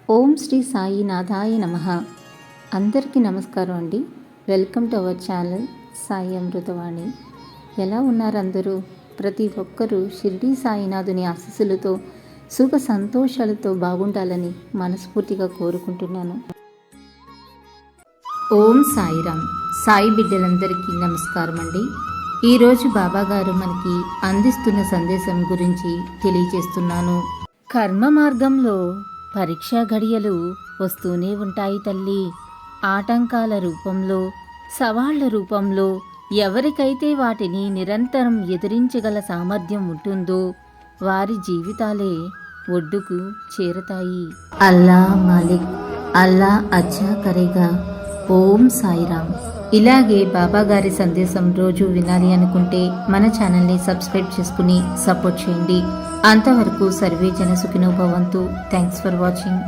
ఓం శ్రీ సాయినాథాయ నమః. అందరికీ నమస్కారం అండి. Welcome to our channel Sai Amruthavani. ఎలా ఉన్నారు అందరూ? ప్రతి ఒక్కరూ షిరిడి సాయినాథుని ఆశీస్సులతో సుఖ సంతోషాలతో బాగుండాలని మనస్ఫూర్తిగా కోరుకుంటున్నాను. ఓం సాయిరామ్. సాయి బిడ్డలందరికీ నమస్కారం అండి. ఈరోజు బాబాగారు మనకి అందిస్తున్న సందేశం గురించి తెలియజేస్తున్నాను. కర్మ మార్గంలో పరీక్షా ఘడియలు వస్తూనే ఉంటాయి తల్లి. ఆటంకాల రూపంలో, సవాళ్ల రూపంలో ఎవరికైతే వాటిని నిరంతరం ఎదిరించగల సామర్థ్యం ఉంటుందో వారి జీవితాలే ఒడ్డుకు చేరతాయి. అల్లా మాలిక్, అల్లా అచ్చా కరేగా. ఓం సాయిరామ్. ఇలాగే బాబాగారి సందేశం రోజు వినాలి అనుకుంటే మన ఛానల్ని సబ్స్క్రైబ్ చేసుకుని సపోర్ట్ చేయండి. అంతవరకు సర్వే జన సుఖినో భవంతు. Thanks for watching.